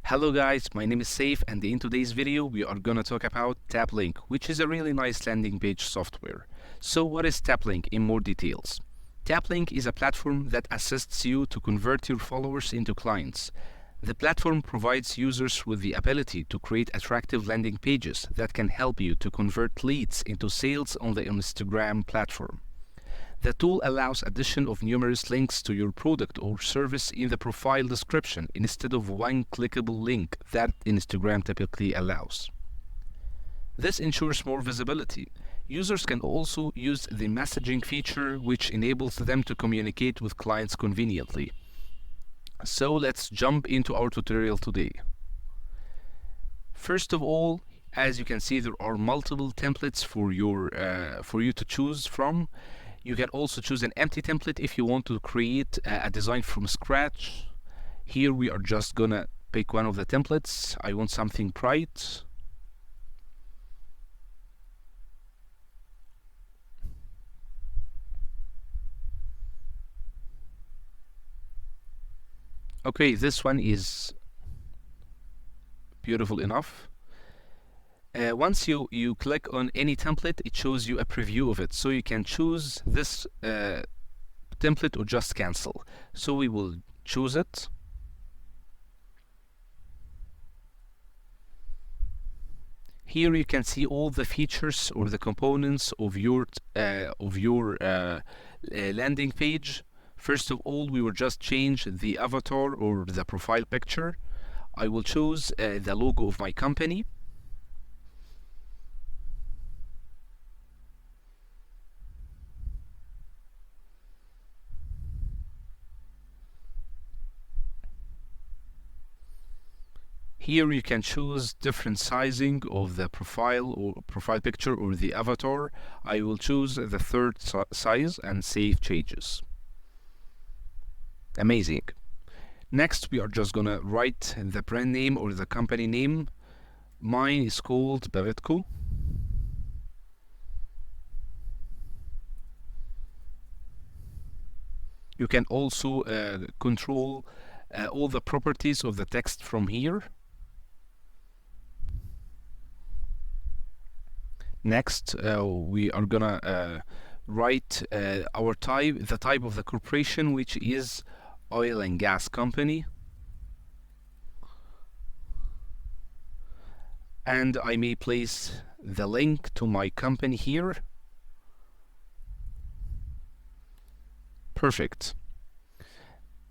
Hello guys, my name is Saif and in today's video we are gonna talk about Taplink, which is a really nice landing page software. So what is Taplink in more details? Taplink is a platform that assists you to convert your followers into clients. The platform provides users with the ability to create attractive landing pages that can help you to convert leads into sales on the Instagram platform. The tool allows addition of numerous links to your product or service in the profile description instead of one clickable link that Instagram typically allows. This ensures more visibility. Users can also use the messaging feature, which enables them to communicate with clients conveniently. So let's jump into our tutorial today. First of all, as you can see, there are multiple templates for you to choose from. You can also choose an empty template if you want to create a design from scratch. Here we are just gonna pick one of the templates. I want something bright. Okay, this one is beautiful enough. Once you click on any template, it shows you a preview of it, so you can choose this template or just cancel. So we will choose it. Here you can see all the features or the components of your landing page. First of all, we will just change the avatar or the profile picture. I will choose the logo of my company. Here you can choose different sizing of the profile or profile picture or the avatar. I will choose the third size and save changes. Amazing. Next, we are just gonna write the brand name or the company name. Mine is called Bavitco. You can also control all the properties of the text from here. Next, we are gonna write the type of the corporation, which is oil and gas company. And I may place the link to my company here. Perfect.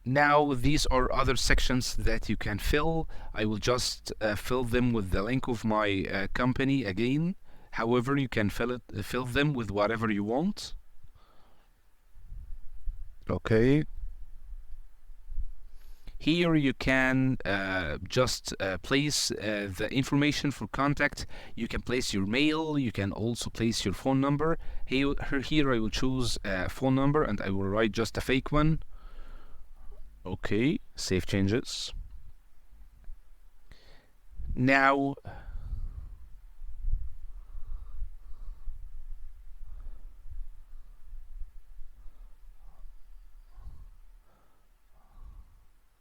Now these are other sections that you can fill. I will just fill them with the link of my company again. However, you can fill them with whatever you want. Okay. Here you can just place the information for contact. You can place your mail. You can also place your phone number. Here I will choose a phone number and I will write just a fake one. Okay, save changes. Now,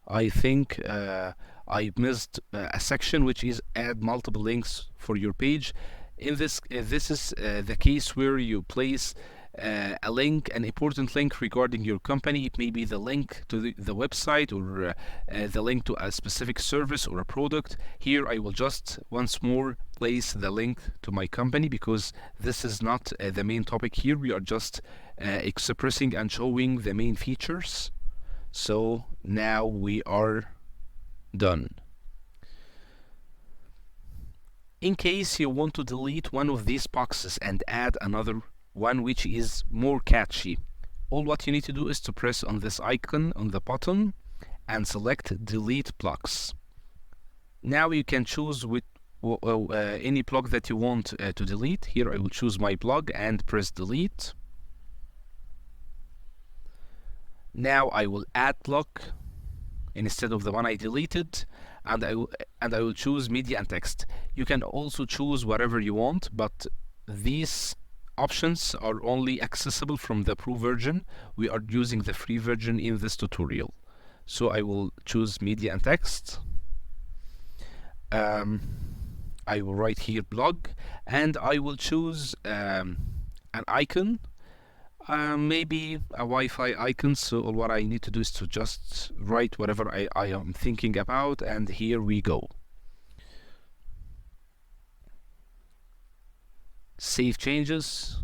I think I missed a section, which is add multiple links for your page. In this is the case where you place a link, an important link regarding your company. It may be the link to the website or the link to a specific service or a product. Here I will just once more place the link to my company because this is not the main topic here. We are just expressing and showing the main features. So now we are done. In case you want to delete one of these boxes and add another one which is more catchy, all what you need to do is to press on this icon on the bottom and select delete blocks. Now you can choose any block that you want to delete. Here I will choose my blog and press delete. Now I will add block instead of the one I deleted, and I will choose media and text. You can also choose whatever you want, but these options are only accessible from the pro version. We are using the free version in this tutorial. So I will choose media and text. I will write here blog, and I will choose an icon, maybe a Wi-Fi icon. So all what I need to do is to just write whatever I am thinking about, and here we go. Save changes.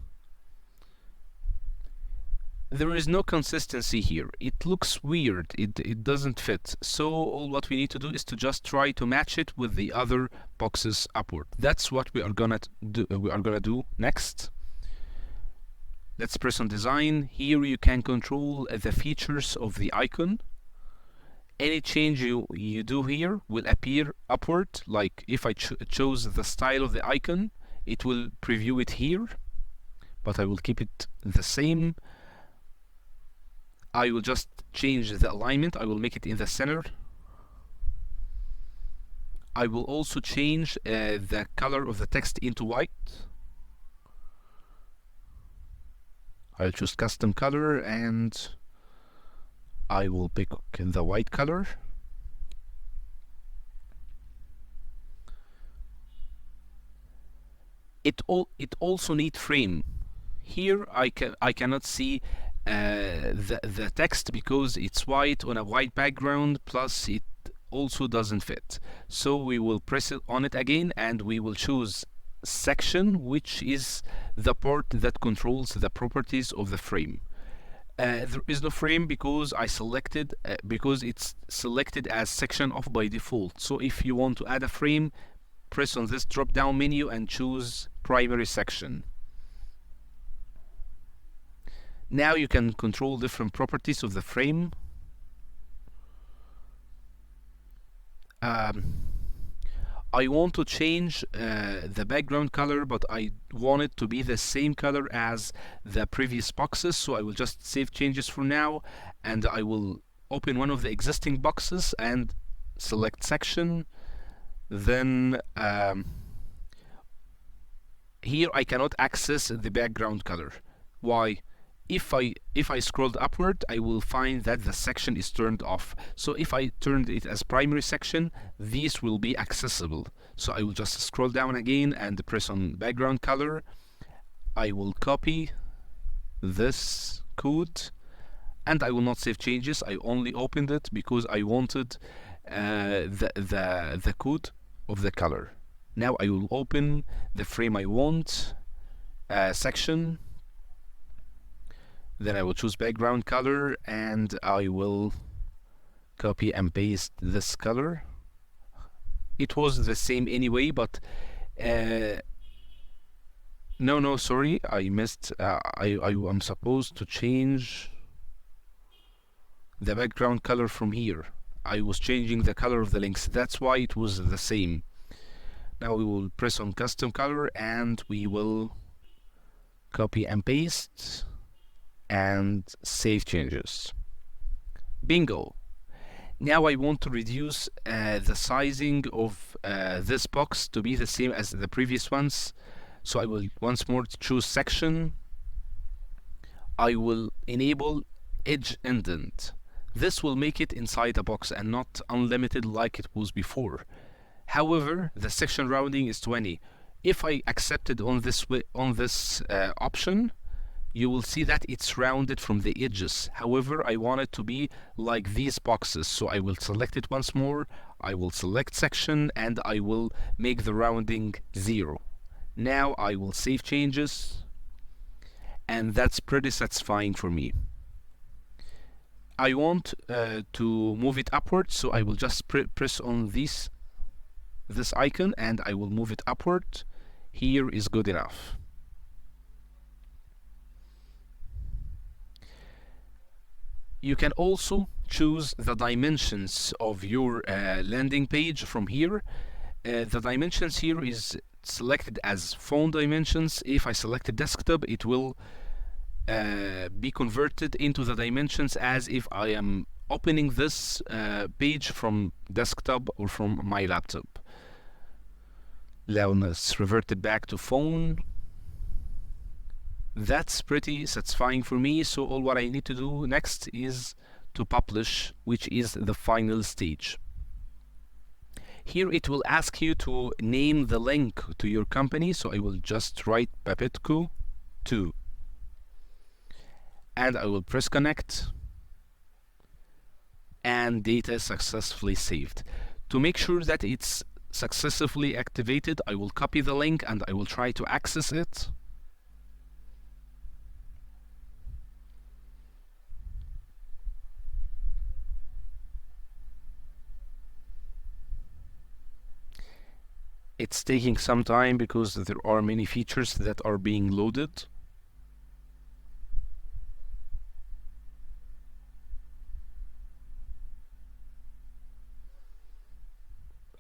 There is no consistency here. It looks weird. It doesn't fit. So all what we need to do is to just try to match it with the other boxes upward. That's what we are gonna do next. Let's press on design. Here you can control the features of the icon. Any change you do here will appear upward. Like if I chose the style of the icon, it will preview it here, but I will keep it the same. I will just change the alignment. I will make it in the center. I will also change the color of the text into white. I'll choose custom color and I will pick the white color. It also needs frame. Here I cannot see the text because it's white on a white background, plus it also doesn't fit. So we will press it on it again and we will choose section, which is the part that controls the properties of the frame. There is no frame because I selected because it's selected as section off by default. So if you want to add a frame, press on this drop down menu and choose primary section. Now you can control different properties of the frame. I want to change the background color, but I want it to be the same color as the previous boxes, so I will just save changes for now, and I will open one of the existing boxes and select section. Then here I cannot access the background color. Why? If I scrolled upward, I will find that the section is turned off. So if I turned it as primary section, these will be accessible. So I will just scroll down again and press on background color. I will copy this code and I will not save changes. I only opened it because I wanted the code of the color. Now I will open the frame I want, section. Then I will choose background color and I will copy and paste this color. It was the same anyway, but no, sorry, I missed. I'm supposed to change the background color from here. I was changing the color of the links. That's why it was the same. Now we will press on custom color and we will copy and paste and save changes. Bingo! Now I want to reduce the sizing of this box to be the same as the previous ones. So I will once more choose section. I will enable edge indent. This will make it inside a box and not unlimited like it was before. However, the section rounding is 20. If I accepted on this option, you will see that it's rounded from the edges. However, I want it to be like these boxes, so I will select it once more. I will select section and I will make the rounding 0. Now I will save changes, and that's pretty satisfying for me. I want to move it upward, so I will just press on this icon and I will move it upward. Here is good enough. You can also choose the dimensions of your landing page from here. The dimensions here is selected as phone dimensions. If I select desktop, it will be converted into the dimensions as if I am opening this page from desktop or from my laptop. Now let's revert it back to phone. That's pretty satisfying for me, so all what I need to do next is to publish, which is the final stage. Here it will ask you to name the link to your company, so I will just write Papetco 2 and I will press connect, and data successfully saved. To make sure that it's successfully activated, I will copy the link and I will try to access it. It's taking some time because there are many features that are being loaded.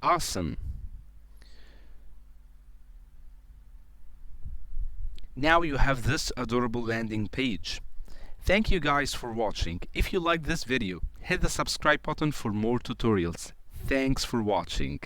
Awesome. Now you have this adorable landing page. Thank you guys for watching. If you liked this video, hit the subscribe button for more tutorials. Thanks for watching.